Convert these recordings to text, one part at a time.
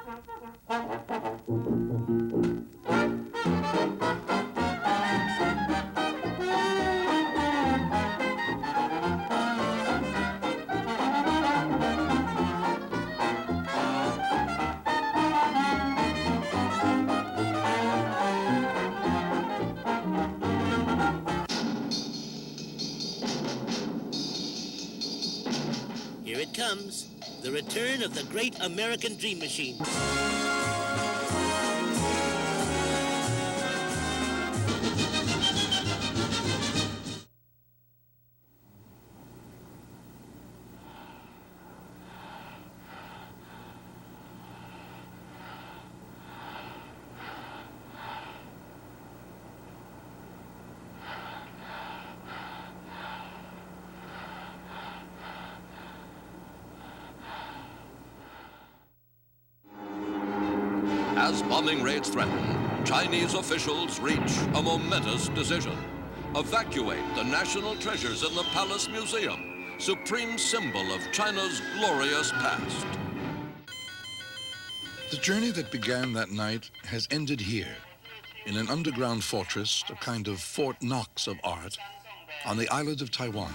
Here it comes, the return of the great American dream machine. As bombing raids threaten, Chinese officials reach a momentous decision. Evacuate the national treasures in the Palace Museum, supreme symbol of China's glorious past. The journey that began that night has ended here, in an underground fortress, a kind of Fort Knox of art, on the island of Taiwan.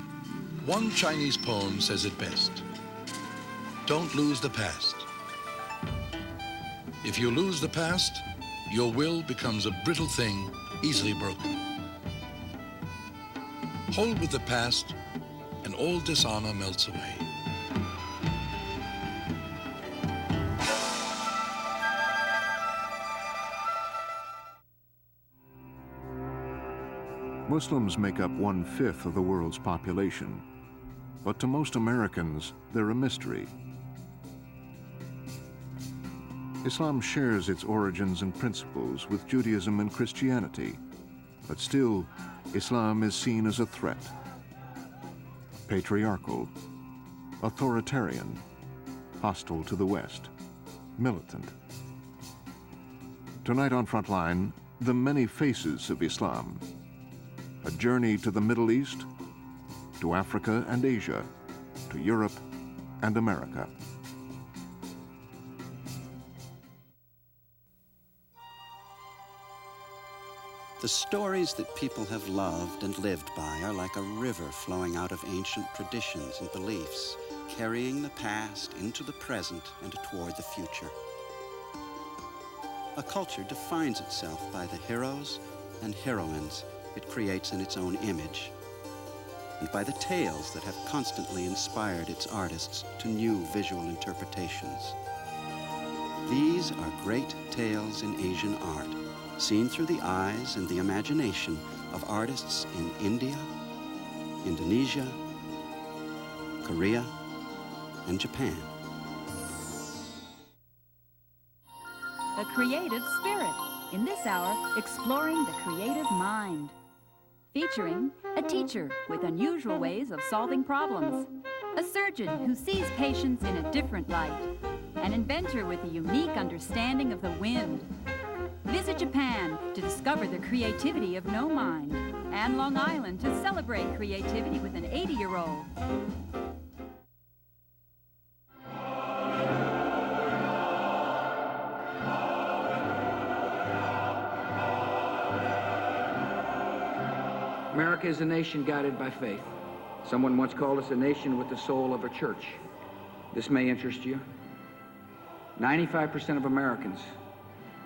One Chinese poem says it best: "Don't lose the past. If you lose the past, your will becomes a brittle thing, easily broken. Hold with the past, and all dishonor melts away." Muslims make up 1/5 of the world's population, but to most Americans, they're a mystery. Islam shares its origins and principles with Judaism and Christianity, but still, Islam is seen as a threat. Patriarchal, authoritarian, hostile to the West, militant. Tonight on Frontline, the many faces of Islam. A journey to the Middle East, to Africa and Asia, to Europe and America. The stories that people have loved and lived by are like a river flowing out of ancient traditions and beliefs, carrying the past into the present and toward the future. A culture defines itself by the heroes and heroines it creates in its own image, and by the tales that have constantly inspired its artists to new visual interpretations. These are great tales in Asian art, seen through the eyes and the imagination of artists in India, Indonesia, Korea, and Japan. A creative spirit. In this hour, exploring the creative mind. Featuring a teacher with unusual ways of solving problems, a surgeon who sees patients in a different light, an inventor with a unique understanding of the wind. Visit Japan to discover the creativity of no mind, and Long Island to celebrate creativity with an 80-year-old. America is a nation guided by faith. Someone once called us a nation with the soul of a church. This may interest you. 95% of Americans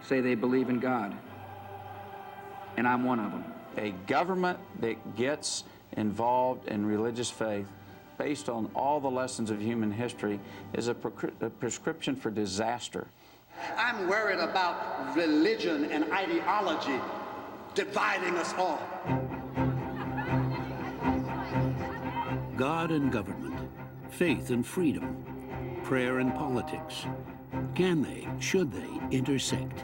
say they believe in God, and I'm one of them. A government that gets involved in religious faith based on all the lessons of human history is a prescription for disaster. I'm worried about religion and ideology dividing us all. God and government, faith and freedom, prayer and politics. Can they, should they intersect?